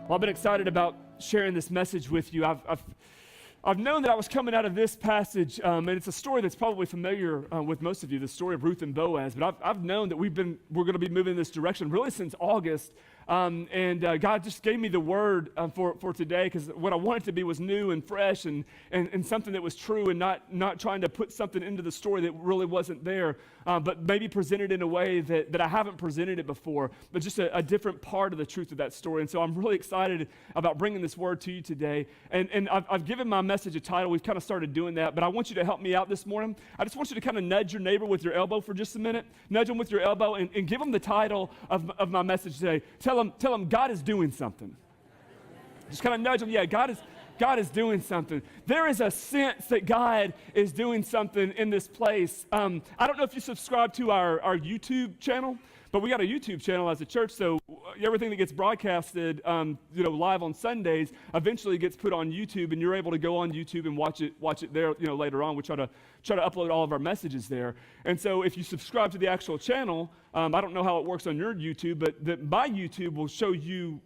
Well, I've been excited about sharing this message with you. I've known that I was coming out of this passage, and it's a story that's probably familiar with most of you, the story of Ruth and Boaz. But I've known that we're going to be moving in this direction really since August. And God just gave me the word for today, because what I wanted to be was new and fresh and something that was true, and not trying to put something into the story that really wasn't there, but maybe presented in a way that I haven't presented it before, but just a different part of the truth of that story. And so I'm really excited about bringing this word to you today. And I've given my message a title. We've kind of started doing that, but I want you to help me out this morning. I just want you to kind of nudge your neighbor with your elbow for just a minute. Nudge them with your elbow and give them the title of my message today. Tell them God is doing something. Just kind of nudge them. Yeah, God is doing something. There is a sense that God is doing something in this place. I don't know if you subscribe to our YouTube channel, but we got a YouTube channel as a church, so everything that gets broadcasted, live on Sundays, eventually gets put on YouTube, and you're able to go on YouTube and watch it there, later on. We try to upload all of our messages there. And so if you subscribe to the actual channel, I don't know how it works on your YouTube, but my YouTube will show you,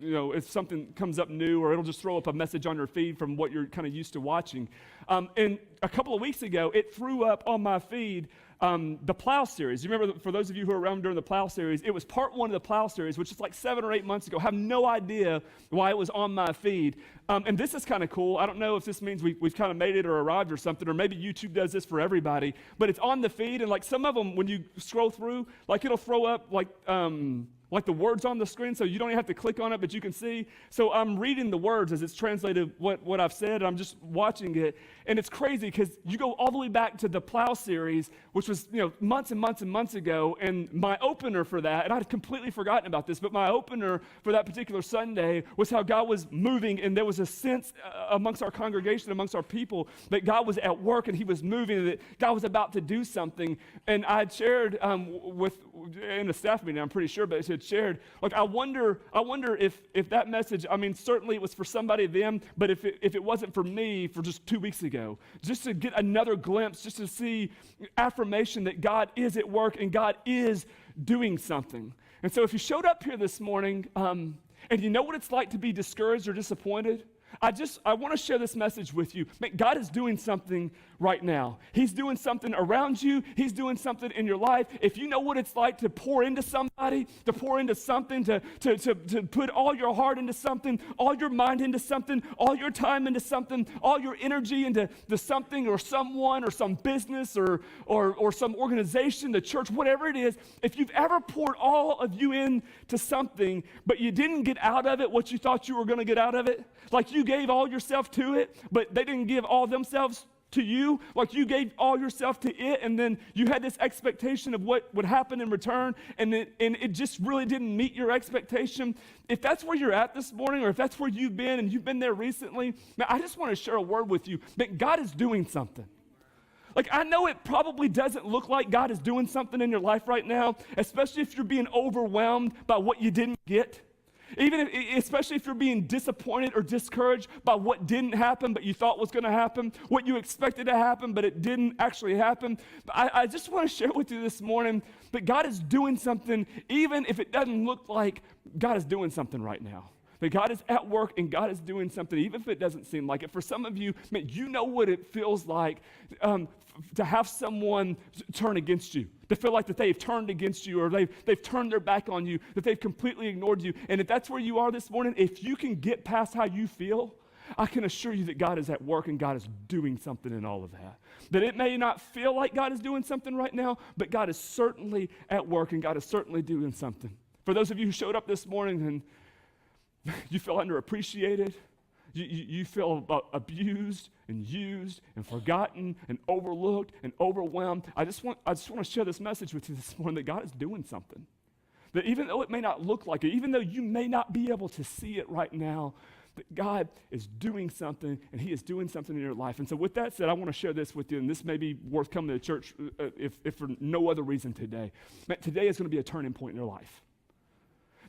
if something comes up new, or it'll just throw up a message on your feed from what you're kind of used to watching. And a couple of weeks ago, it threw up on my feed the Plow series. You remember, for those of you who were around during the Plow series, it was part one of the Plow series, which is like 7 or 8 months ago. I have no idea why it was on my feed. And this is kind of cool. I don't know if this means we've kind of made it or arrived or something, or maybe YouTube does this for everybody, but it's on the feed, and some of them, when you scroll through, it'll throw up the words on the screen, so you don't even have to click on it, but you can see. So I'm reading the words as it's translated what I've said, and I'm just watching it. And it's crazy, because you go all the way back to the Plow series, which was months and months and months ago, and my opener for that, and I'd completely forgotten about this, but my opener for that particular Sunday was how God was moving, and there was a sense amongst our congregation, amongst our people, that God was at work and he was moving, and that God was about to do something. And I had shared in a staff meeting, I'm pretty sure, but it shared, I wonder if that message, certainly it was for somebody then, but if it wasn't for me for just 2 weeks ago, just to get another glimpse, just to see affirmation that God is at work and God is doing something. And so if you showed up here this morning, and you know what it's like to be discouraged or disappointed, I want to share this message with you. Man, God is doing something right now. He's doing something around you. He's doing something in your life. If you know what it's like to pour into somebody, to pour into something, to put all your heart into something, all your mind into something, all your time into something, all your energy into something or someone or some business or some organization, the church, whatever it is, if you've ever poured all of you into something, but you didn't get out of it what you thought you were going to get out of it, like you gave all yourself to it, but they didn't give all themselves to you, like you gave all yourself to it, and then you had this expectation of what would happen in return, and it just really didn't meet your expectation. If that's where you're at this morning, or if that's where you've been and you've been there recently, man, I just want to share a word with you that God is doing something. I know it probably doesn't look like God is doing something in your life right now, especially if you're being overwhelmed by what you didn't get. Especially if you're being disappointed or discouraged by what didn't happen but you thought was going to happen, what you expected to happen but it didn't actually happen. But I just want to share with you this morning that God is doing something, even if it doesn't look like God is doing something right now. That God is at work and God is doing something, even if it doesn't seem like it. For some of you, man, you know what it feels like to have someone turn against you, to feel like that they've turned against you, or they've turned their back on you, that they've completely ignored you. And if that's where you are this morning, if you can get past how you feel, I can assure you that God is at work and God is doing something in all of that. That it may not feel like God is doing something right now, but God is certainly at work and God is certainly doing something. For those of you who showed up this morning and you feel underappreciated, you feel abused and used and forgotten and overlooked and overwhelmed, I just want to share this message with you this morning that God is doing something. That even though it may not look like it, even though you may not be able to see it right now, that God is doing something, and he is doing something in your life. And so with that said, I want to share this with you, and this may be worth coming to church if for no other reason today. Man, today is going to be a turning point in your life.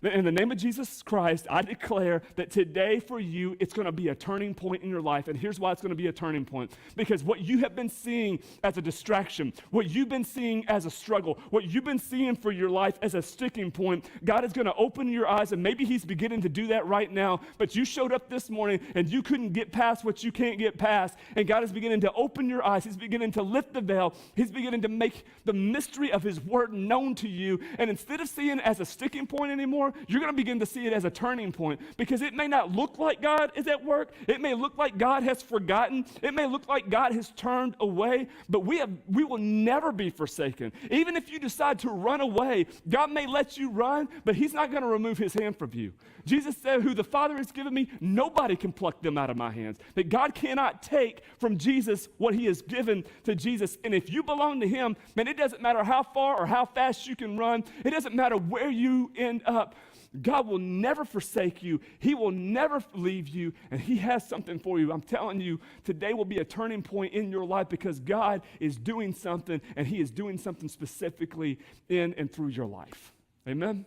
In the name of Jesus Christ, I declare that today for you, it's going to be a turning point in your life. And here's why it's going to be a turning point. Because what you have been seeing as a distraction, what you've been seeing as a struggle, what you've been seeing for your life as a sticking point, God is going to open your eyes, and maybe he's beginning to do that right now. But you showed up this morning, and you couldn't get past what you can't get past. And God is beginning to open your eyes. He's beginning to lift the veil. He's beginning to make the mystery of his word known to you. And instead of seeing it as a sticking point anymore, you're going to begin to see it as a turning point, because it may not look like God is at work. It may look like God has forgotten. It may look like God has turned away, but we will never be forsaken. Even if you decide to run away, God may let you run, but he's not going to remove his hand from you. Jesus said, who the Father has given me, nobody can pluck them out of my hands. That God cannot take from Jesus what he has given to Jesus. And if you belong to him, man, it doesn't matter how far or how fast you can run. It doesn't matter where you end up. God will never forsake you. He will never leave you, and he has something for you. I'm telling you, today will be a turning point in your life, because God is doing something, and he is doing something specifically in and through your life. Amen?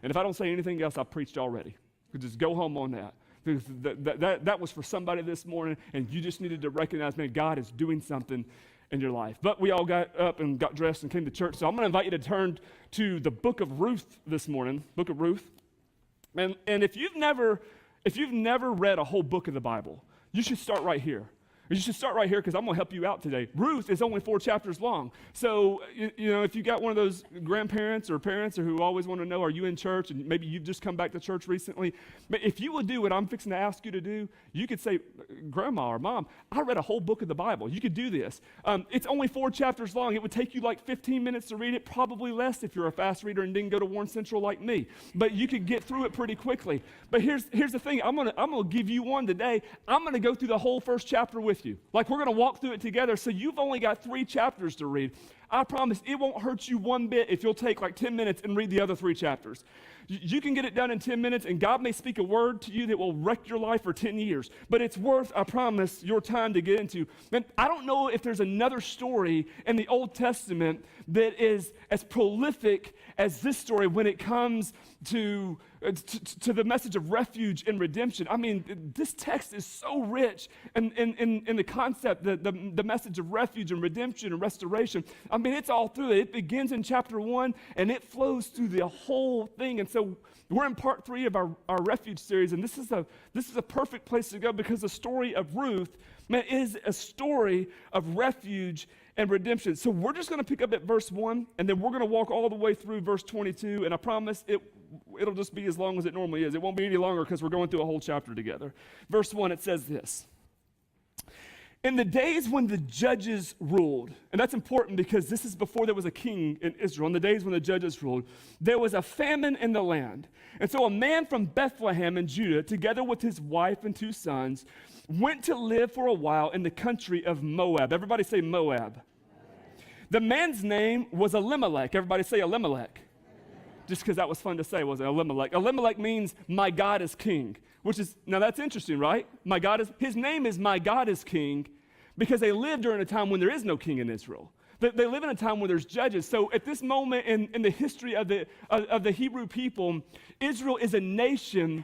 And if I don't say anything else, I've preached already. Just go home on that. Because that was for somebody this morning, and you just needed to recognize, man, God is doing something in your life. But we all got up and got dressed and came to church. So I'm going to invite you to turn to the book of Ruth this morning, book of Ruth. And if you've never read a whole book of the Bible, you should start right here. You should start right here, because I'm going to help you out today. Ruth is only 4 chapters long. So, if you got one of those grandparents or parents who always want to know, are you in church? And maybe you've just come back to church recently. But if you would do what I'm fixing to ask you to do, you could say, Grandma or Mom, I read a whole book of the Bible. You could do this. It's only 4 chapters long. It would take you like 15 minutes to read it, probably less if you're a fast reader and didn't go to Warren Central like me. But you could get through it pretty quickly. But here's the thing. I'm gonna give you one today. I'm going to go through the whole first chapter with you. Like, we're going to walk through it together. So you've only got 3 chapters to read. I promise it won't hurt you one bit if you'll take like 10 minutes and read the other 3 chapters. You can get it done in 10 minutes, and God may speak a word to you that will wreck your life for 10 years. But it's worth, I promise, your time to get into. And I don't know if there's another story in the Old Testament that is as prolific as this story when it comes to the message of refuge and redemption. I mean, this text is so rich in the concept, the message of refuge and redemption and restoration. I mean, it's all through it. It begins in chapter 1, and it flows through the whole thing. And so we're in part 3 of our refuge series, and this is a perfect place to go, because the story of Ruth, man, is a story of refuge and redemption. So we're just going to pick up at verse 1, and then we're going to walk all the way through verse 22, and I promise it'll just be as long as it normally is. It won't be any longer, because we're going through a whole chapter together. Verse 1, it says this. In the days when the judges ruled, and that's important because this is before there was a king in Israel, in the days when the judges ruled, there was a famine in the land. And so a man from Bethlehem in Judah, together with his wife and 2 sons, went to live for a while in the country of Moab. Everybody say Moab. The man's name was Elimelech. Everybody say Elimelech. Just because that was fun to say, wasn't it? Elimelech. Elimelech means my God is king, which is, now that's interesting, right? His name is my God is king, because they lived during a time when there is no king in Israel. They live in a time where there's judges. So at this moment in the history of the Hebrew people, Israel is a nation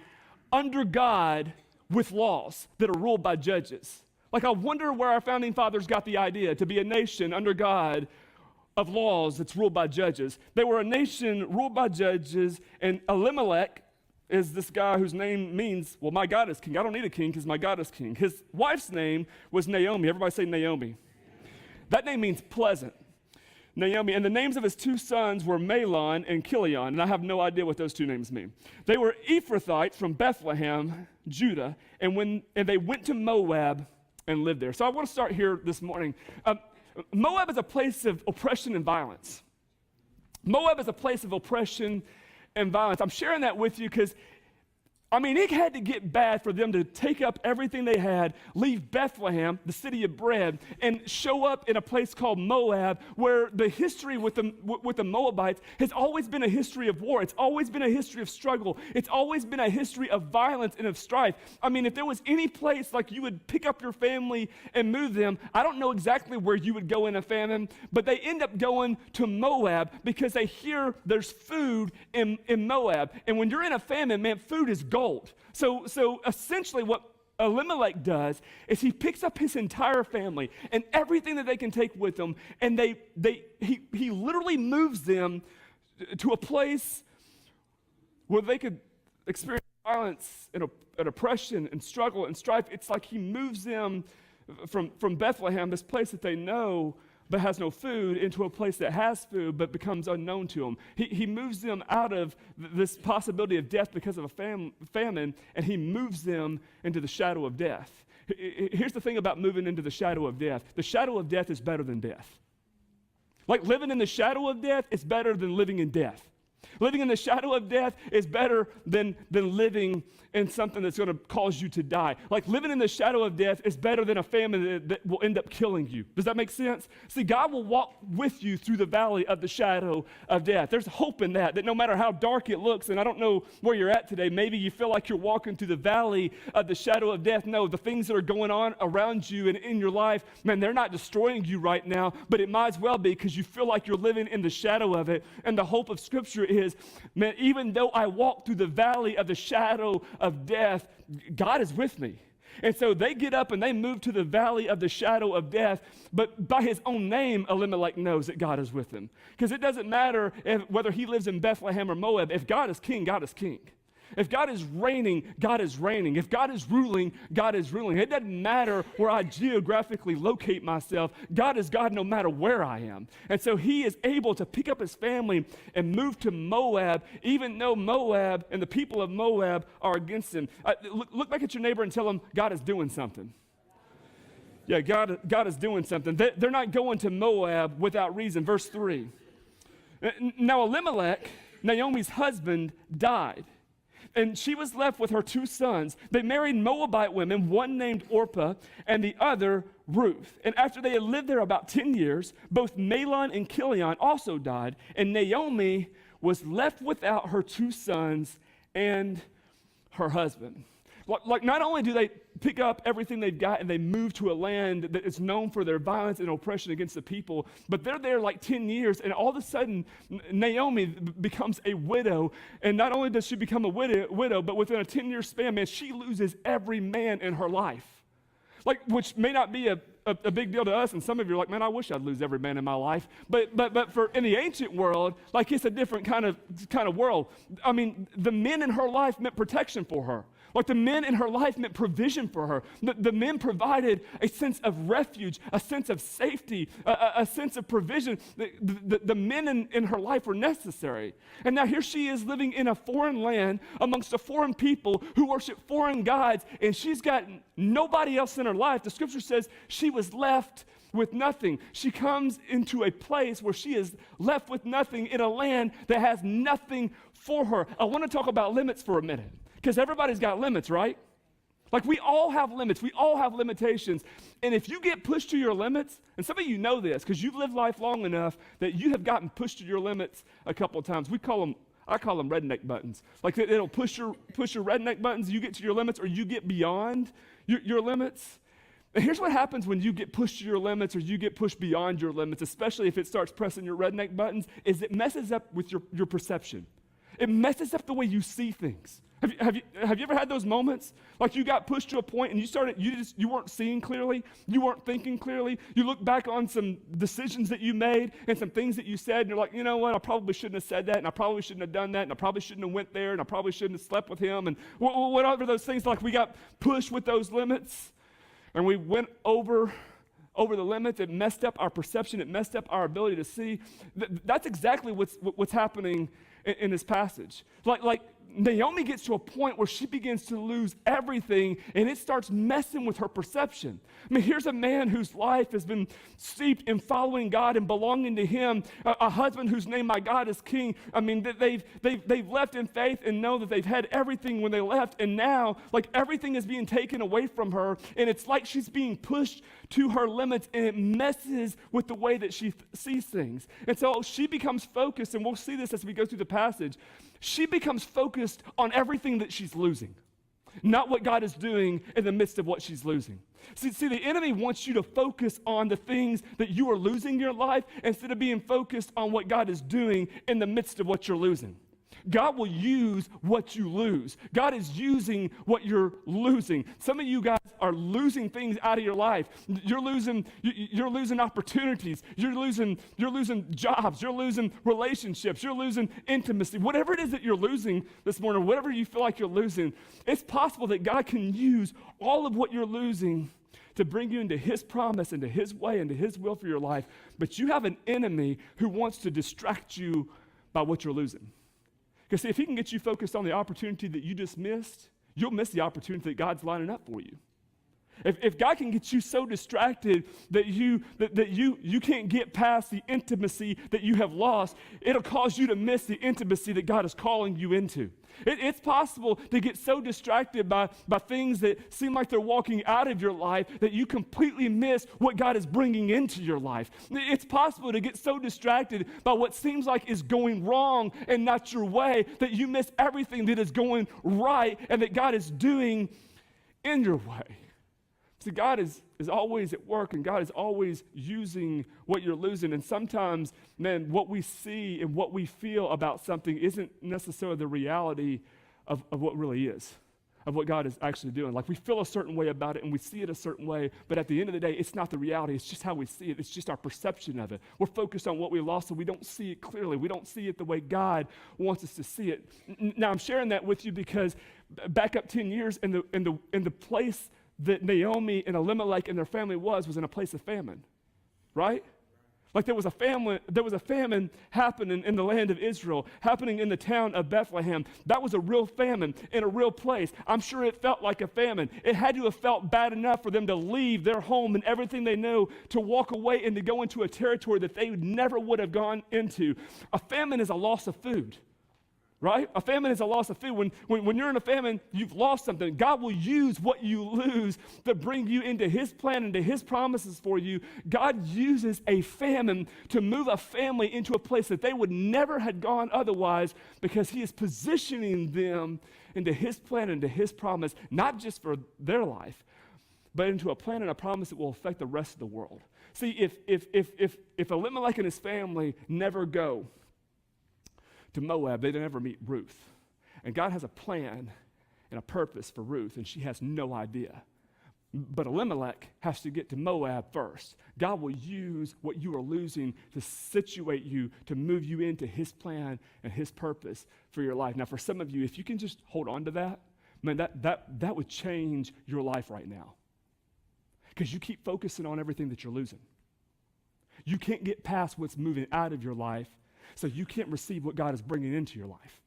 under God with laws that are ruled by judges. Like, I wonder where our founding fathers got the idea to be a nation under God of laws that's ruled by judges. They were a nation ruled by judges, and Elimelech is this guy whose name means, well, my God is king. I don't need a king because my God is king. His wife's name was Naomi. Everybody say Naomi. That name means pleasant. Naomi. And the names of his 2 sons were Mahlon and Chilion, and I have no idea what those 2 names mean. They were Ephrathites from Bethlehem, Judah, and they went to Moab and lived there. So I want to start here this morning. Moab is a place of oppression and violence. Moab is a place of oppression and violence. I'm sharing that with you because I mean, it had to get bad for them to take up everything they had, leave Bethlehem, the city of bread, and show up in a place called Moab, where the history with the Moabites has always been a history of war. It's always been a history of struggle. It's always been a history of violence and of strife. I mean, if there was any place like you would pick up your family and move them, I don't know exactly where you would go in a famine, but they end up going to Moab because they hear there's food in Moab. And when you're in a famine, man, food is gold. So essentially what Elimelech does is he picks up his entire family and everything that they can take with them, and he literally moves them to a place where they could experience violence and oppression and struggle and strife. It's like he moves them from Bethlehem, this place that they know but has no food, into a place that has food but becomes unknown to them. He moves them out of this possibility of death because of a famine, and he moves them into the shadow of death. Here's the thing about moving into the shadow of death. The shadow of death is better than death. Like living in the shadow of death is better than living in death. Living in the shadow of death is better than living in something that's going to cause you to die. Like living in the shadow of death is better than a famine that will end up killing you. Does that make sense? See, God will walk with you through the valley of the shadow of death. There's hope in that no matter how dark it looks, and I don't know where you're at today, maybe you feel like you're walking through the valley of the shadow of death. No, the things that are going on around you and in your life, man, they're not destroying you right now, but it might as well be because you feel like you're living in the shadow of it. And the hope of Scripture is, man, even though I walk through the valley of the shadow of death, God is with me. And so they get up and they move to the valley of the shadow of death, but by his own name, Elimelech knows that God is with him. Because it doesn't matter whether he lives in Bethlehem or Moab. If God is king, God is king. If God is reigning, God is reigning. If God is ruling, God is ruling. It doesn't matter where I geographically locate myself. God is God no matter where I am. And so he is able to pick up his family and move to Moab, even though Moab and the people of Moab are against him. Look back at your neighbor and tell him God is doing something. Yeah, God is doing something. They're not going to Moab without reason. Verse 3. Now Elimelech, Naomi's husband, died, and she was left with her two sons. They married Moabite women, one named Orpah and the other Ruth. And after they had lived there about 10 years, both Mahlon and Chilion also died, and Naomi was left without her two sons and her husband. Like not only do they pick up everything they've got and they move to a land that is known for their violence and oppression against the people, but they're there like 10 years, and all of a sudden Naomi becomes a widow. And not only does she become a widow, but within a 10-year span, man, she loses every man in her life. Like, which may not be a big deal to us, and some of you are like, man, I wish I'd lose every man in my life. But for in the ancient world, like it's a different kind of world. I mean, the men in her life meant protection for her. Like the men in her life meant provision for her. The men provided a sense of refuge, a sense of safety, a sense of provision. The men in her life were necessary. And now here she is living in a foreign land amongst a foreign people who worship foreign gods, and she's got nobody else in her life. The scripture says she was left with nothing. She comes into a place where she is left with nothing in a land that has nothing for her. I want to talk about limits for a minute, because everybody's got limits, right? Like we all have limits. We all have limitations. And if you get pushed to your limits, and some of you know this because you've lived life long enough that you have gotten pushed to your limits a couple of times. I call them redneck buttons. Like it'll push your redneck buttons. You get to your limits, or you get beyond your limits. And here's what happens when you get pushed to your limits or you get pushed beyond your limits, especially if it starts pressing your redneck buttons, is it messes up with your perception. It messes up the way you see things. Have you ever had those moments? Like you got pushed to a point and you weren't seeing clearly, you weren't thinking clearly. You look back on some decisions that you made and some things that you said, and you're like, you know what, I probably shouldn't have said that, and I probably shouldn't have done that, and I probably shouldn't have went there, and I probably shouldn't have slept with him, and whatever those things. Like we got pushed with those limits, and we went over the limits. It messed up our perception. It messed up our ability to see. That's exactly what's happening in this passage. Like Naomi gets to a point where she begins to lose everything, and it starts messing with her perception. I mean, here's a man whose life has been steeped in following God and belonging to him, a husband whose name, my God, is king. I mean, that they've left in faith and know that they've had everything when they left, and now, like, everything is being taken away from her, and it's like she's being pushed to her limits, and it messes with the way that she sees things. And so she becomes focused, and we'll see this as we go through the passage. She becomes focused on everything that she's losing, not what God is doing in the midst of what she's losing. See, the enemy wants you to focus on the things that you are losing in your life instead of being focused on what God is doing in the midst of what you're losing. God will use what you lose. God is using what you're losing. Some of you guys are losing things out of your life. You're losing opportunities. You're losing jobs. You're losing relationships. You're losing intimacy. Whatever it is that you're losing this morning, whatever you feel like you're losing, it's possible that God can use all of what you're losing to bring you into his promise, into his way, into his will for your life. But you have an enemy who wants to distract you by what you're losing. Because see, if he can get you focused on the opportunity that you just missed, you'll miss the opportunity that God's lining up for you. If God can get you so distracted that you can't get past the intimacy that you have lost, it'll cause you to miss the intimacy that God is calling you into. It's possible to get so distracted by things that seem like they're walking out of your life that you completely miss what God is bringing into your life. It's possible to get so distracted by what seems like is going wrong and not your way that you miss everything that is going right and that God is doing in your way. See, God is always at work, and God is always using what you're losing. And sometimes, man, what we see and what we feel about something isn't necessarily the reality of what really is, of what God is actually doing. Like, we feel a certain way about it, and we see it a certain way, but at the end of the day, it's not the reality. It's just how we see it. It's just our perception of it. We're focused on what we lost, so we don't see it clearly. We don't see it the way God wants us to see it. Now, I'm sharing that with you because back up 10 years in the place that Naomi and Elimelech and their family was in a place of famine, right? Like there was a famine happening in the land of Israel, happening in the town of Bethlehem. That was a real famine in a real place. I'm sure it felt like a famine. It had to have felt bad enough for them to leave their home and everything they know to walk away and to go into a territory that they never would have gone into. A famine is a loss of food. Right? A famine is a loss of food. When you're in a famine, you've lost something. God will use what you lose to bring you into his plan, into his promises for you. God uses a famine to move a family into a place that they would never have gone otherwise because he is positioning them into his plan, into his promise, not just for their life, but into a plan and a promise that will affect the rest of the world. See, if Elimelech and his family never go to Moab, they never meet Ruth. And God has a plan and a purpose for Ruth, and she has no idea. But Elimelech has to get to Moab first. God will use what you are losing to situate you, to move you into his plan and his purpose for your life. Now, for some of you, if you can just hold on to that, man, that would change your life right now. Because you keep focusing on everything that you're losing. You can't get past what's moving out of your life, so you can't receive what God is bringing into your life.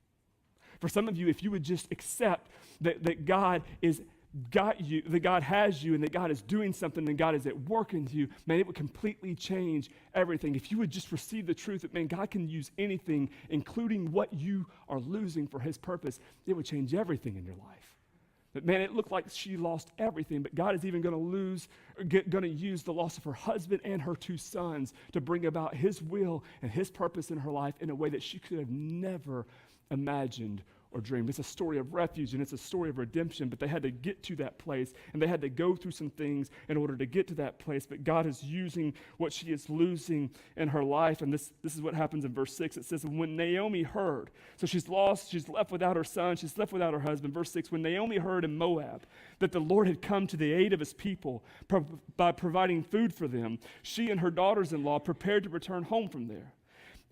For some of you, if you would just accept that God is got you, that God has you, and that God is doing something, and God is at work in you, man, it would completely change everything. If you would just receive the truth that, man, God can use anything, including what you are losing for his purpose, it would change everything in your life. But man, it looked like she lost everything, but God is even going to use the loss of her husband and her 2 sons to bring about his will and his purpose in her life in a way that she could have never imagined or dreamed. It's a story of refuge and it's a story of redemption, but they had to get to that place and they had to go through some things in order to get to that place. But God is using what she is losing in her life. And this is what happens in verse 6. It says, when Naomi heard, so she's left without her son, she's left without her husband. Verse 6, when Naomi heard in Moab that the Lord had come to the aid of his people by providing food for them, she and her daughters-in-law prepared to return home from there.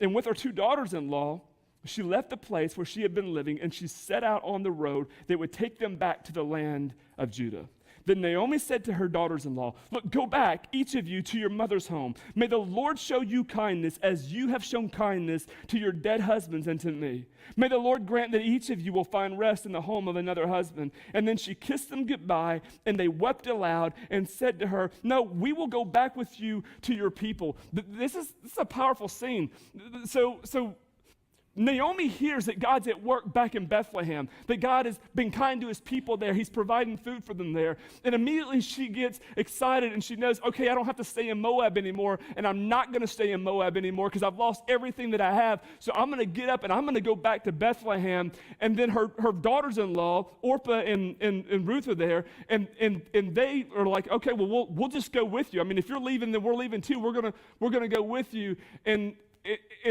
And with her 2 daughters-in-law, she left the place where she had been living, and she set out on the road that would take them back to the land of Judah. Then Naomi said to her daughters-in-law, look, go back, each of you, to your mother's home. May the Lord show you kindness as you have shown kindness to your dead husbands and to me. May the Lord grant that each of you will find rest in the home of another husband. And then she kissed them goodbye, and they wept aloud and said to her, no, we will go back with you to your people. This is a powerful scene. So Naomi hears that God's at work back in Bethlehem, that God has been kind to his people there. He's providing food for them there. And immediately she gets excited and she knows, okay, I don't have to stay in Moab anymore, and I'm not going to stay in Moab anymore because I've lost everything that I have. So I'm going to get up and I'm going to go back to Bethlehem. And then her daughters-in-law, Orpah and Ruth, are there, and they are like, okay, well, we'll just go with you. I mean, if you're leaving, then we're leaving too. We're gonna go with you. And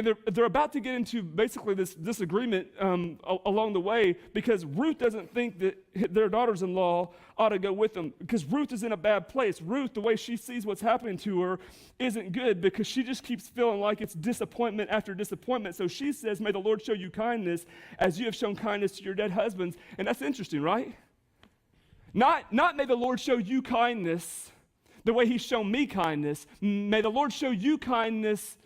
they're about to get into basically this disagreement along the way because Ruth doesn't think that their daughters-in-law ought to go with them because Ruth is in a bad place. Ruth, the way she sees what's happening to her isn't good because she just keeps feeling like it's disappointment after disappointment. So she says, may the Lord show you kindness as you have shown kindness to your dead husbands. And that's interesting, right? Not may the Lord show you kindness the way he's shown me kindness. May the Lord show you kindness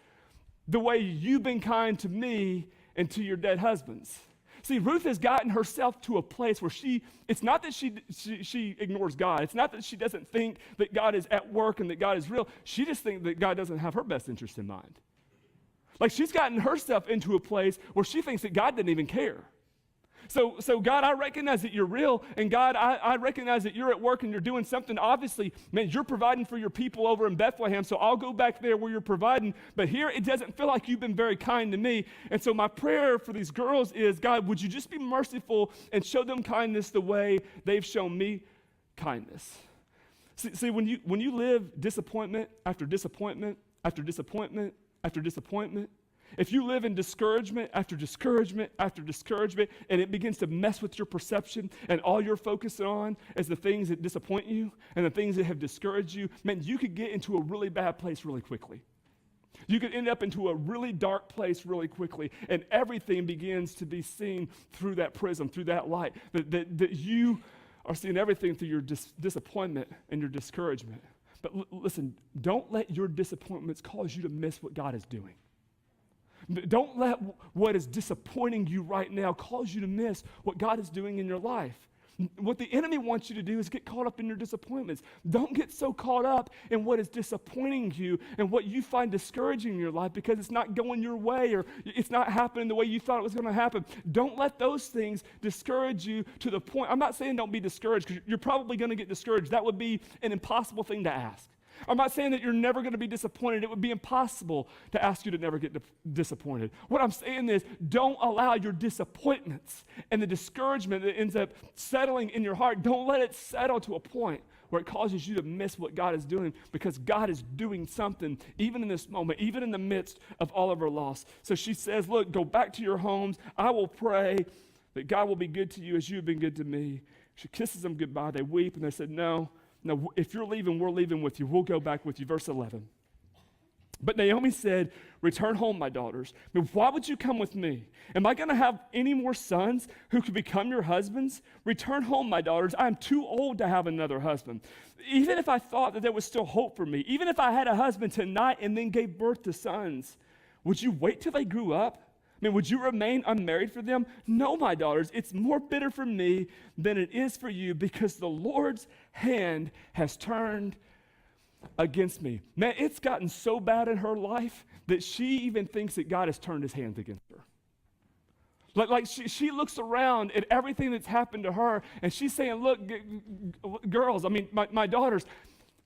the way you've been kind to me and to your dead husbands. See, Ruth has gotten herself to a place where it's not that she ignores God. It's not that she doesn't think that God is at work and that God is real. She just thinks that God doesn't have her best interest in mind. Like she's gotten herself into a place where she thinks that God didn't even care. So God, I recognize that you're real, and God, I recognize that you're at work and you're doing something. Obviously, man, you're providing for your people over in Bethlehem, so I'll go back there where you're providing. But here, it doesn't feel like you've been very kind to me. And so my prayer for these girls is, God, would you just be merciful and show them kindness the way they've shown me kindness? See, when you live disappointment after disappointment after disappointment after disappointment, if you live in discouragement after discouragement after discouragement, and it begins to mess with your perception, and all you're focusing on is the things that disappoint you and the things that have discouraged you, man, you could get into a really bad place really quickly. You could end up into a really dark place really quickly, and everything begins to be seen through that prism, through that light, that you are seeing everything through your disappointment and your discouragement. But listen, don't let your disappointments cause you to miss what God is doing. Don't let what is disappointing you right now cause you to miss what God is doing in your life. What the enemy wants you to do is get caught up in your disappointments. Don't get so caught up in what is disappointing you and what you find discouraging in your life because it's not going your way or it's not happening the way you thought it was going to happen. Don't let those things discourage you to the point. I'm not saying don't be discouraged because you're probably going to get discouraged. That would be an impossible thing to ask. I'm not saying that you're never going to be disappointed. It would be impossible to ask you to never get disappointed. What I'm saying is don't allow your disappointments and the discouragement that ends up settling in your heart, don't let it settle to a point where it causes you to miss what God is doing because God is doing something even in this moment, even in the midst of all of our loss. So she says, look, go back to your homes. I will pray that God will be good to you as you have been good to me. She kisses them goodbye. They weep and they said, no, if you're leaving, we're leaving with you. We'll go back with you. Verse 11. But Naomi said, return home, my daughters. But why would you come with me? Am I going to have any more sons who could become your husbands? Return home, my daughters. I am too old to have another husband. Even if I thought that there was still hope for me, even if I had a husband tonight and then gave birth to sons, would you wait till they grew up? I mean, would you remain unmarried for them? No, my daughters, it's more bitter for me than it is for you because the Lord's hand has turned against me. Man, it's gotten so bad in her life that she even thinks that God has turned his hands against her. Like she looks around at everything that's happened to her and she's saying, look, girls, I mean, my daughters,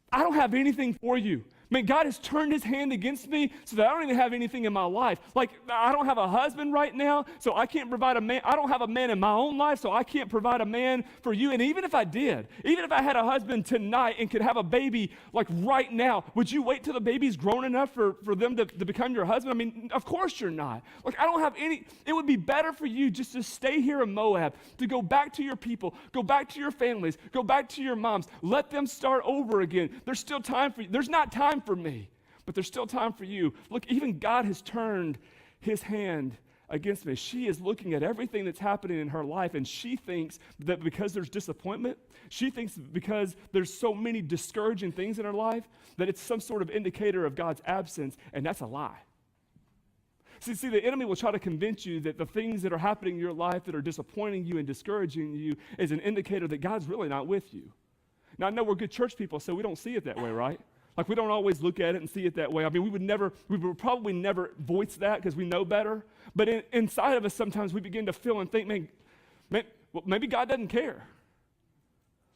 I don't have anything for you. I mean, God has turned his hand against me so that I don't even have anything in my life. Like, I don't have a husband right now, so I can't provide a man. I don't have a man in my own life, so I can't provide a man for you. And even if I did, even if I had a husband tonight and could have a baby, like right now, would you wait till the baby's grown enough for them to become your husband? I mean, of course you're not. Like, I don't have any. It would be better for you just to stay here in Moab, to go back to your people, go back to your families, go back to your moms. Let them start over again. There's still time for you. There's not time for me, but there's still time for you. Look, even God has turned his hand against me. She is looking at everything that's happening in her life, and she thinks that because there's disappointment, she thinks because there's so many discouraging things in her life, that it's some sort of indicator of God's absence, and that's a lie. See, the enemy will try to convince you that the things that are happening in your life that are disappointing you and discouraging you is an indicator that God's really not with you. Now, I know we're good church people, so we don't see it that way, right? Like, we don't always look at it and see it that way. I mean, we would probably never voice that because we know better. But inside of us, sometimes we begin to feel and think, maybe God doesn't care.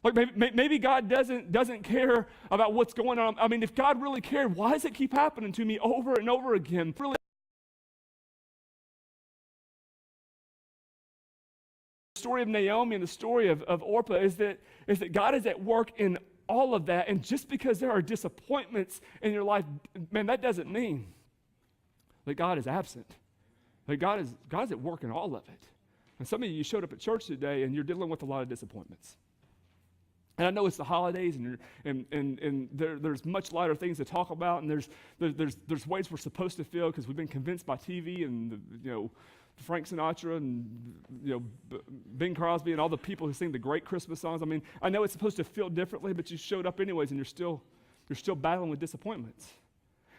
Like, maybe God doesn't care about what's going on. I mean, if God really cared, why does it keep happening to me over and over again? Really, the story of Naomi and the story of Orpah is that God is at work in all of that, and just because there are disappointments in your life, man, that doesn't mean that God is absent. That God's at work in all of it. And some of you showed up at church today, and you're dealing with a lot of disappointments. And I know it's the holidays, and there's much lighter things to talk about, and there's ways we're supposed to feel because we've been convinced by TV and Frank Sinatra and Bing Crosby and all the people who sing the great Christmas songs. I mean, I know it's supposed to feel differently, but you showed up anyways, and you're still battling with disappointments.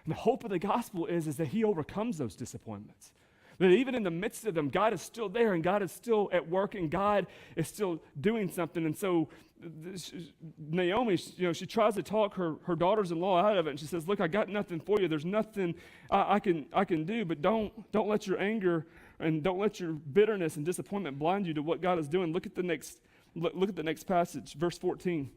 And the hope of the gospel is that he overcomes those disappointments. That even in the midst of them, God is still there, and God is still at work, and God is still doing something. And so Naomi, she tries to talk her daughters-in-law out of it, and she says, "Look, I got nothing for you. There's nothing I can do, but don't let your anger and don't let your bitterness and disappointment blind you to what God is doing." Look at the next passage, verse 14.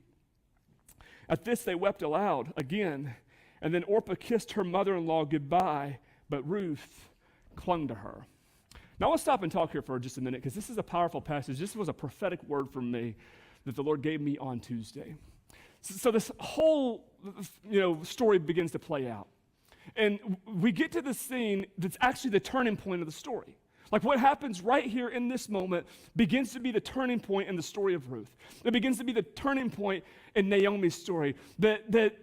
At this they wept aloud again, and then Orpah kissed her mother-in-law goodbye, but Ruth clung to her. Now I want to stop and talk here for just a minute, because this is a powerful passage. This was a prophetic word from me that the Lord gave me on Tuesday. So this whole story begins to play out. And we get to the scene that's actually the turning point of the story. Like, what happens right here in this moment begins to be the turning point in the story of Ruth. It begins to be the turning point in Naomi's story. That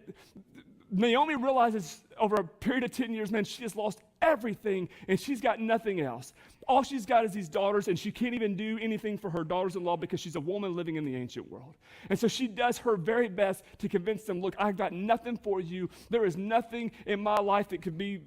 Naomi realizes over a period of 10 years, man, she has lost everything and she's got nothing else. All she's got is these daughters, and she can't even do anything for her daughters-in-law because she's a woman living in the ancient world. And so she does her very best to convince them, look, I've got nothing for you. There is nothing in my life that could be,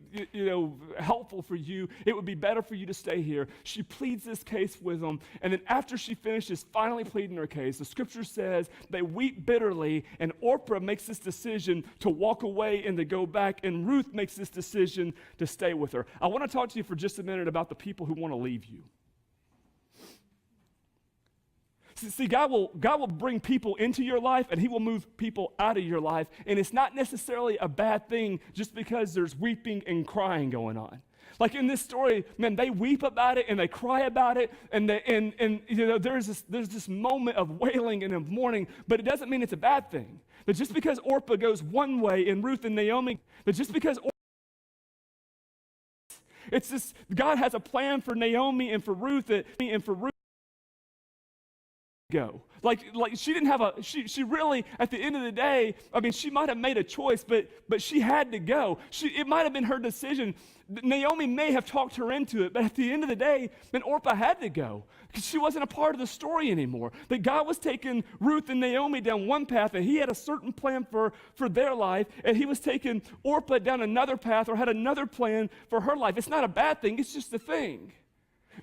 helpful for you. It would be better for you to stay here. She pleads this case with them, and then after she finishes finally pleading her case, the scripture says they weep bitterly, and Orpah makes this decision to walk away and to go back, and Ruth makes this decision to stay with her. I want to talk to you for just a minute about the people who want to leave you. See, God will bring people into your life, and he will move people out of your life, and it's not necessarily a bad thing just because there's weeping and crying going on. Like in this story, man, they weep about it and they cry about it, and there's this moment of wailing and of mourning, but it doesn't mean it's a bad thing. But just because Orpah goes one way and Ruth and Naomi, it's just God has a plan for Naomi and for Ruth go. Like she didn't have she really, at the end of the day, I mean, she might have made a choice, but she had to go. It might have been her decision. Naomi may have talked her into it, but at the end of the day, then Orpah had to go because she wasn't a part of the story anymore. That God was taking Ruth and Naomi down one path, and he had a certain plan for their life, and he was taking Orpah down another path or had another plan for her life. It's not a bad thing, it's just a thing.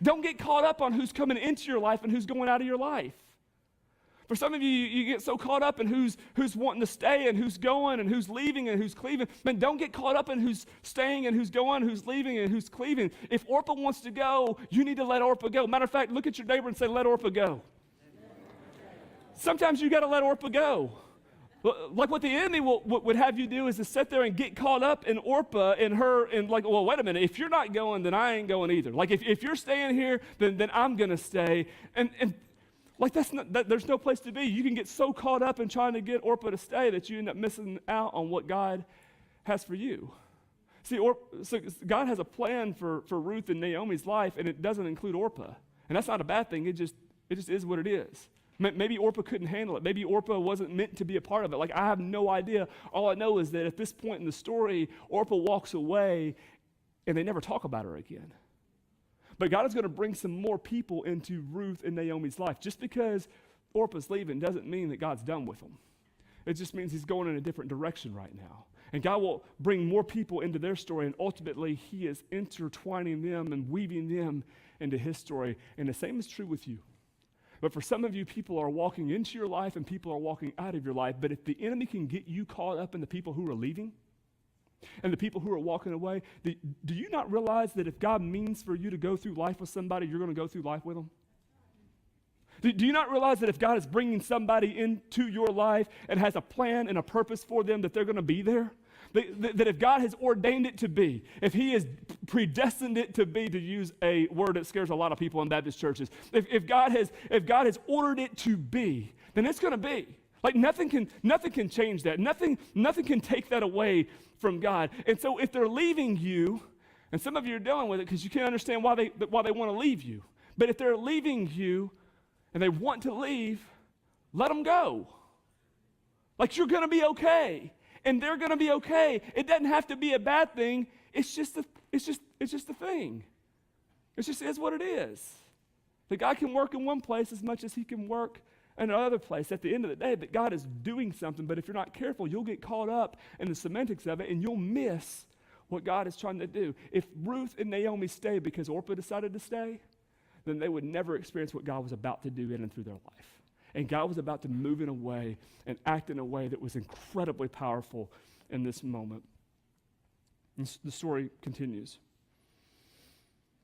Don't get caught up on who's coming into your life and who's going out of your life. For some of you, you get so caught up in who's wanting to stay and who's going and who's leaving and who's cleaving. Man, don't get caught up in who's staying and who's going, who's leaving and who's cleaving. If Orpah wants to go, you need to let Orpah go. Matter of fact, look at your neighbor and say, let Orpah go. Sometimes you got to let Orpah go. Like what the enemy would have you do is to sit there and get caught up in Orpah and her and like, well, wait a minute. If you're not going, then I ain't going either. Like if you're staying here, then I'm going to stay. And like there's no place to be. You can get so caught up in trying to get Orpah to stay that you end up missing out on what God has for you. See, so God has a plan for Ruth and Naomi's life, and it doesn't include Orpah. And that's not a bad thing. It just is what it is. Maybe Orpah couldn't handle it. Maybe Orpah wasn't meant to be a part of it. Like, I have no idea. All I know is that at this point in the story, Orpah walks away, and they never talk about her again. But God is going to bring some more people into Ruth and Naomi's life. Just because Orpah's leaving doesn't mean that God's done with them. It just means he's going in a different direction right now. And God will bring more people into their story, and ultimately he is intertwining them and weaving them into his story. And the same is true with you. But for some of you, people are walking into your life and people are walking out of your life. But if the enemy can get you caught up in the people who are leaving and the people who are walking away, do you not realize that if God means for you to go through life with somebody, you're going to go through life with them? Do you not realize that if God is bringing somebody into your life and has a plan and a purpose for them, that they're going to be there? That if God has ordained it to be, if he has predestined it to be, to use a word that scares a lot of people in Baptist churches, if God has ordered it to be, then it's going to be. Like nothing can change that. Nothing can take that away from God. And so if they're leaving you, and some of you are dealing with it because you can't understand why they want to leave you. But if they're leaving you and they want to leave, let them go. Like you're going to be okay. And they're going to be okay. It doesn't have to be a bad thing. It's just a thing. It just is what it is. That God can work in one place as much as he can work in another place. At the end of the day, that God is doing something, but if you're not careful, you'll get caught up in the semantics of it and you'll miss what God is trying to do. If Ruth and Naomi stay because Orpah decided to stay, then they would never experience what God was about to do in and through their life. And God was about to move in a way and act in a way that was incredibly powerful in this moment. And the story continues.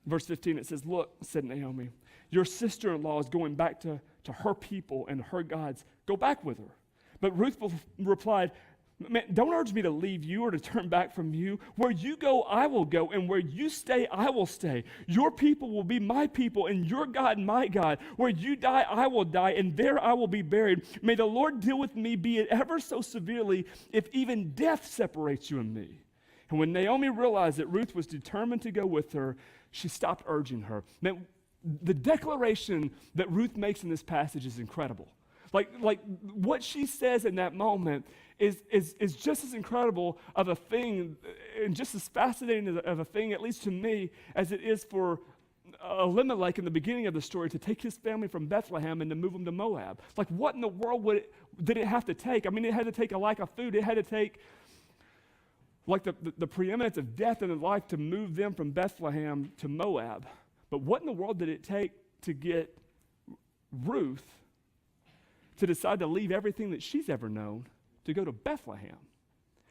Verse 15, it says, "Look," said Naomi, "your sister-in-law is going back to her people and her gods. Go back with her." But Ruth replied, "Man, don't urge me to leave you or to turn back from you. Where you go, I will go, and where you stay, I will stay. Your people will be my people, and your God, my God. Where you die, I will die, and there I will be buried. May the Lord deal with me, be it ever so severely, if even death separates you and me." And when Naomi realized that Ruth was determined to go with her, she stopped urging her. Man, the declaration that Ruth makes in this passage is incredible. Like what she says in that moment is just as incredible of a thing and just as fascinating of a thing, at least to me, as it is for Elimelech in the beginning of the story to take his family from Bethlehem and to move them to Moab. Like what in the world did it have to take? I mean, it had to take a lack of food. It had to take like the preeminence of death in his life to move them from Bethlehem to Moab. But what in the world did it take to get Ruth to decide to leave everything that she's ever known to go to Bethlehem?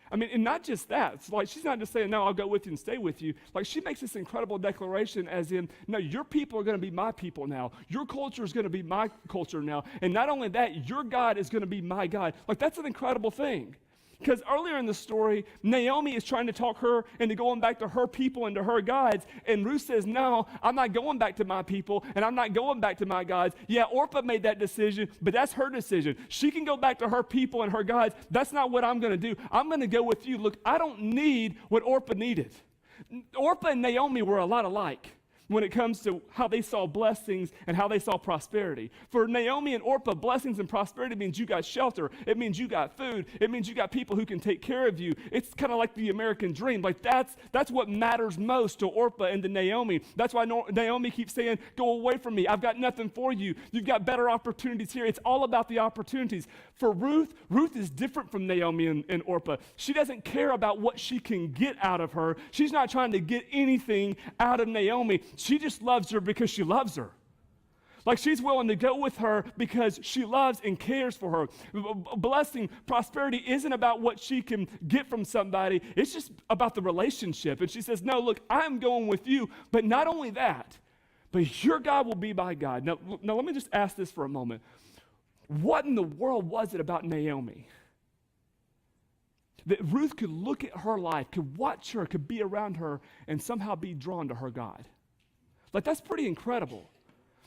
I mean, and not just that. It's like she's not just saying, "No, I'll go with you and stay with you." Like she makes this incredible declaration as in, "No, your people are going to be my people now. Your culture is going to be my culture now. And not only that, your God is going to be my God." Like that's an incredible thing. Because earlier in the story, Naomi is trying to talk her into going back to her people and to her gods. And Ruth says, "No, I'm not going back to my people and I'm not going back to my gods." Yeah, Orpah made that decision, but that's her decision. She can go back to her people and her gods. That's not what I'm going to do. I'm going to go with you. Look, I don't need what Orpah needed. Orpah and Naomi were a lot alike when it comes to how they saw blessings and how they saw prosperity. For Naomi and Orpah, blessings and prosperity means you got shelter. It means you got food. It means you got people who can take care of you. It's kind of like the American dream. Like that's what matters most to Orpah and to Naomi. That's why Naomi keeps saying, "Go away from me. I've got nothing for you. You've got better opportunities here." It's all about the opportunities. For Ruth is different from Naomi and Orpah. She doesn't care about what she can get out of her. She's not trying to get anything out of Naomi. She just loves her because she loves her. Like she's willing to go with her because she loves and cares for her. Blessing, prosperity isn't about what she can get from somebody. It's just about the relationship. And she says, "No, look, I'm going with you. But not only that, but your God will be my God." Now let me just ask this for a moment. What in the world was it about Naomi that Ruth could look at her life, could watch her, could be around her, and somehow be drawn to her God? Like, that's pretty incredible.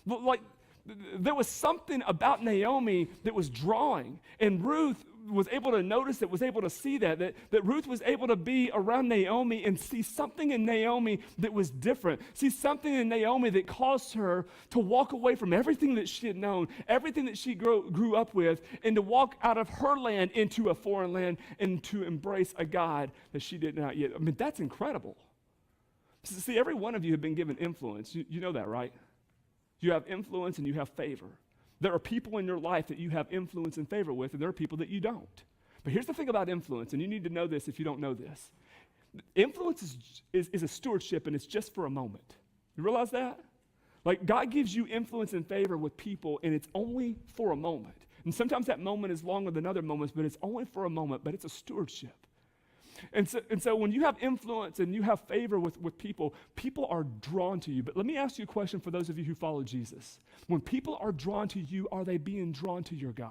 Like, there was something about Naomi that was drawing, and Ruth was able to notice it, was able to see that Ruth was able to be around Naomi and see something in Naomi that was different, see something in Naomi that caused her to walk away from everything that she had known, everything that she grew up with, and to walk out of her land into a foreign land and to embrace a God that she did not yet. I mean, that's incredible. See, every one of you have been given influence. You know that, right? You have influence and you have favor. There are people in your life that you have influence and favor with, and there are people that you don't. But here's the thing about influence, and you need to know this if you don't know this. Influence is a stewardship, and it's just for a moment. You realize that? Like, God gives you influence and favor with people, and it's only for a moment. And sometimes that moment is longer than other moments, but it's only for a moment, but it's a stewardship. And so when you have influence and you have favor with people, people are drawn to you. But let me ask you a question for those of you who follow Jesus. When people are drawn to you, are they being drawn to your God?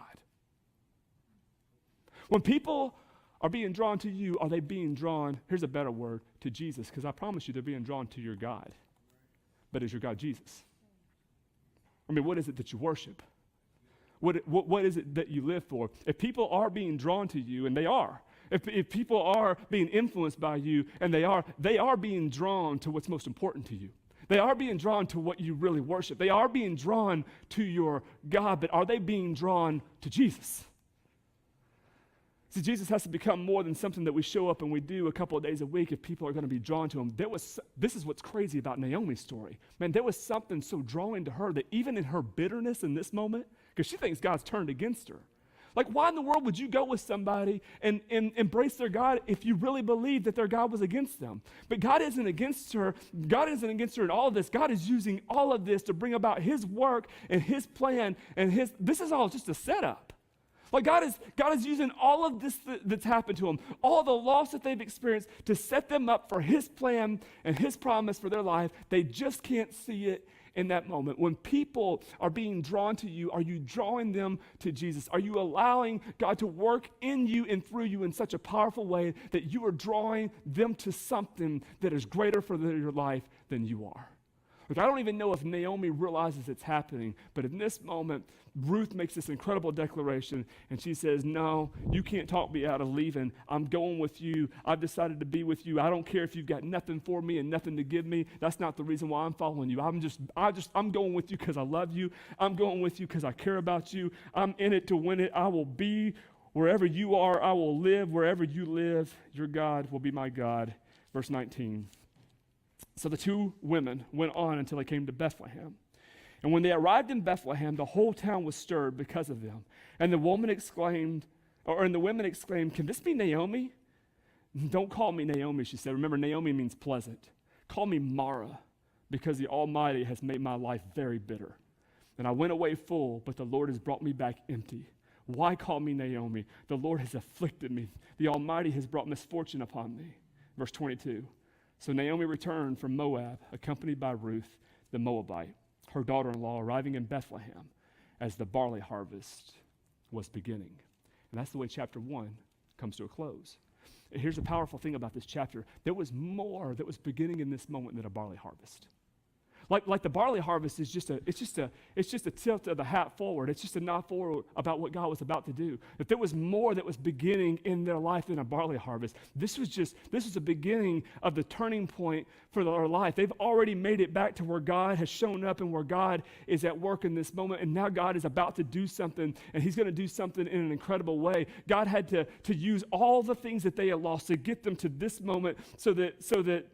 When people are being drawn to you, are they being drawn, here's a better word, to Jesus? Because I promise you they're being drawn to your God. But is your God Jesus? I mean, what is it that you worship? What is it that you live for? If people are being drawn to you, and they are, if people are being influenced by you, and they are being drawn to what's most important to you. They are being drawn to what you really worship. They are being drawn to your God, but are they being drawn to Jesus? See, Jesus has to become more than something that we show up and we do a couple of days a week if people are going to be drawn to him. This is what's crazy about Naomi's story. Man, there was something so drawing to her that even in her bitterness in this moment, because she thinks God's turned against her. Like, why in the world would you go with somebody and embrace their God if you really believe that their God was against them? But God isn't against her. God isn't against her in all of this. God is using all of this to bring about his work and his plan, and this is all just a setup. Like, God is using all of this that's happened to them, all the loss that they've experienced to set them up for his plan and his promise for their life. They just can't see it in that moment. When people are being drawn to you, are you drawing them to Jesus? Are you allowing God to work in you and through you in such a powerful way that you are drawing them to something that is greater for your life than you are? Look, I don't even know if Naomi realizes it's happening, but in this moment, Ruth makes this incredible declaration, and she says, no, you can't talk me out of leaving. I'm going with you. I've decided to be with you. I don't care if you've got nothing for me and nothing to give me. That's not the reason why I'm following you. I'm going with you because I love you. I'm going with you because I care about you. I'm in it to win it. I will be wherever you are. I will live wherever you live. Your God will be my God. Verse 19. So the two women went on until they came to Bethlehem. And when they arrived in Bethlehem, the whole town was stirred because of them. And the women exclaimed, can this be Naomi? Don't call me Naomi, she said. Remember, Naomi means pleasant. Call me Mara, because the Almighty has made my life very bitter. And I went away full, but the Lord has brought me back empty. Why call me Naomi? The Lord has afflicted me. The Almighty has brought misfortune upon me. Verse 22. So Naomi returned from Moab, accompanied by Ruth, the Moabite, her daughter-in-law, arriving in Bethlehem as the barley harvest was beginning. And that's the way chapter 1 comes to a close. And here's the powerful thing about this chapter. There was more that was beginning in this moment than a barley harvest. Like the barley harvest is just a tilt of the hat forward. It's just a nod forward about what God was about to do. That there was more that was beginning in their life than a barley harvest. This was the beginning of the turning point for their life. They've already made it back to where God has shown up and where God is at work in this moment. And now God is about to do something, and he's going to do something in an incredible way. God had to use all the things that they had lost to get them to this moment so that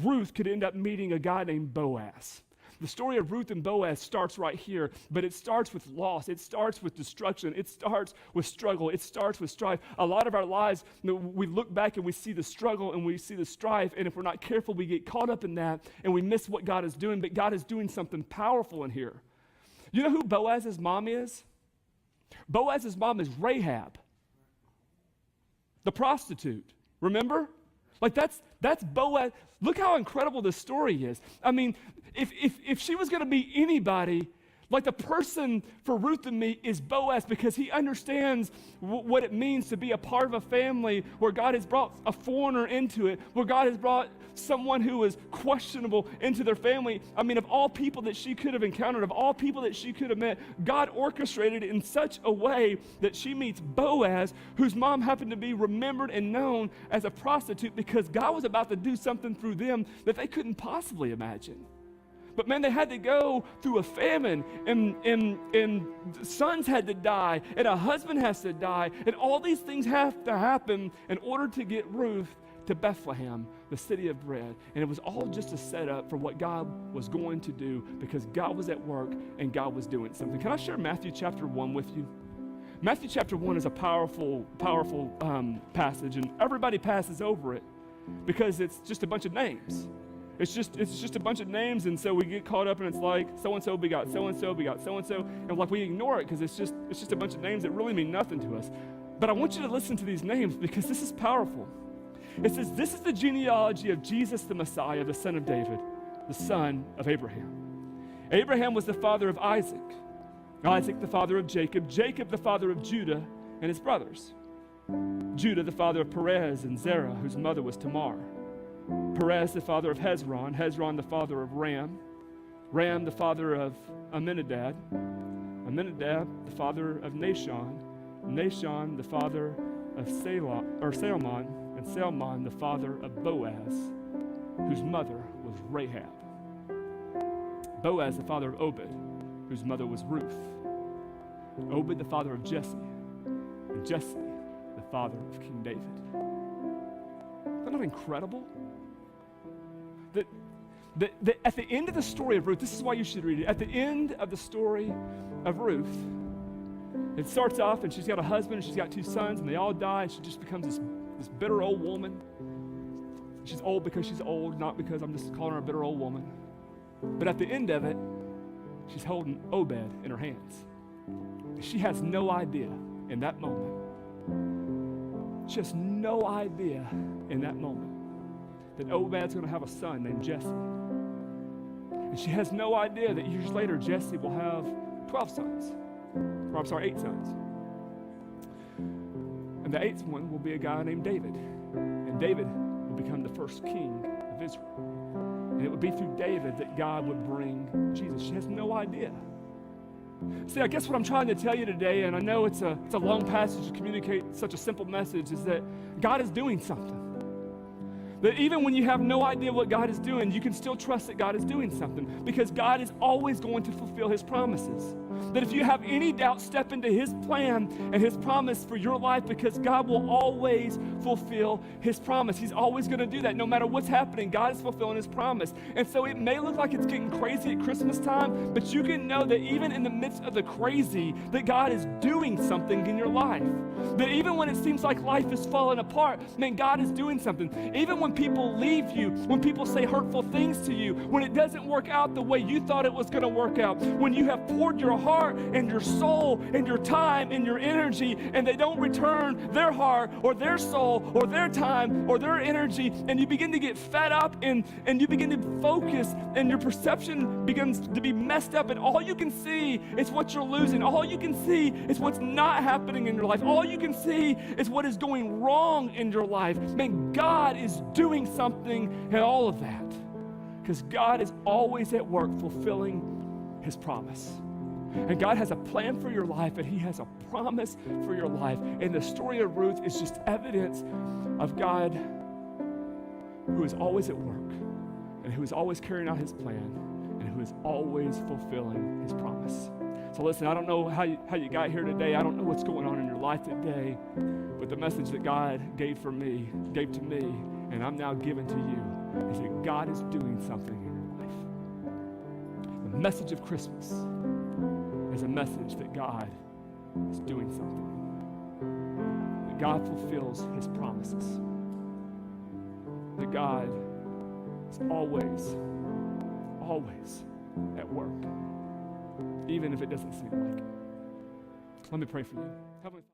Ruth could end up meeting a guy named Boaz. The story of Ruth and Boaz starts right here, but it starts with loss. It starts with destruction. It starts with struggle. It starts with strife. A lot of our lives, we look back and we see the struggle and we see the strife, and if we're not careful, we get caught up in that and we miss what God is doing, but God is doing something powerful in here. You know who Boaz's mom is? Boaz's mom is Rahab, the prostitute. Remember? Like that's Boaz. Look how incredible this story is. I mean, if she was going to be anybody, like the person for Ruth and me is Boaz, because he understands what it means to be a part of a family where God has brought a foreigner into it, where God has brought someone who is questionable into their family. I mean, of all people that she could have encountered, of all people that she could have met, God orchestrated it in such a way that she meets Boaz, whose mom happened to be remembered and known as a prostitute, because God was about to do something through them that they couldn't possibly imagine. But man, they had to go through a famine, and sons had to die, and a husband has to die, and all these things have to happen in order to get Ruth to Bethlehem, the city of bread. And it was all just a setup for what God was going to do, because God was at work and God was doing something. Can I share Matthew chapter 1 with you? Matthew chapter 1 is a powerful passage, and everybody passes over it because it's just a bunch of names. It's just a bunch of names, and so we get caught up, and it's like so-and-so begot so-and-so begot so-and-so, and like we ignore it because it's just a bunch of names that really mean nothing to us. But I want you to listen to these names because this is powerful. It says, this is the genealogy of Jesus the Messiah, the son of David, the son of Abraham. Abraham was the father of Isaac, Isaac the father of Jacob, Jacob the father of Judah and his brothers, Judah the father of Perez and Zerah, whose mother was Tamar, Perez the father of Hezron, Hezron the father of Ram, Ram the father of Amminadab, Amminadab the father of Nahshon, Nahshon the father of Salmon, and Salmon the father of Boaz, whose mother was Rahab. Boaz the father of Obed, whose mother was Ruth. Obed the father of Jesse, and Jesse the father of King David. Isn't that incredible? That at the end of the story of Ruth, this is why you should read it. At the end of the story of Ruth, it starts off and she's got a husband and she's got 2 sons and they all die, and she just becomes this bitter old woman. She's old because she's old, not because I'm just calling her a bitter old woman. But at the end of it, she's holding Obed in her hands. She has no idea in that moment. She has no idea in that moment that Obed's going to have a son named Jesse. And she has no idea that years later, Jesse will have 12 sons. Or 8 sons. And the 8th one will be a guy named David. And David will become the first king of Israel. And it would be through David that God would bring Jesus. She has no idea. See, I guess what I'm trying to tell you today, and I know it's a long passage to communicate such a simple message, is that God is doing something. That even when you have no idea what God is doing, you can still trust that God is doing something, because God is always going to fulfill his promises. That if you have any doubt, step into his plan and his promise for your life, because God will always fulfill his promise. He's always going to do that. No matter what's happening, God is fulfilling his promise. And so it may look like it's getting crazy at Christmas time, but you can know that even in the midst of the crazy, that God is doing something in your life. That even when it seems like life is falling apart, man, God is doing something. Even when people leave you, when people say hurtful things to you, when it doesn't work out the way you thought it was going to work out, when you have poured your heart and your soul and your time and your energy, and they don't return their heart or their soul or their time or their energy, and you begin to get fed up and you begin to focus, and your perception begins to be messed up, and all you can see is what you're losing. All you can see is what's not happening in your life. All you can see is what is going wrong in your life. Man, God is doing something in all of that, because God is always at work fulfilling his promise. And God has a plan for your life, and he has a promise for your life. And the story of Ruth is just evidence of God who is always at work, and who is always carrying out his plan, and who is always fulfilling his promise. So listen, I don't know how you got here today. I don't know what's going on in your life today, but the message that God gave to me, and I'm now giving to you, is that God is doing something in your life. The message of Christmas is a message that God is doing something. That God fulfills his promises. That God is always at work, even if it doesn't seem like it. Let me pray for you. Heavenly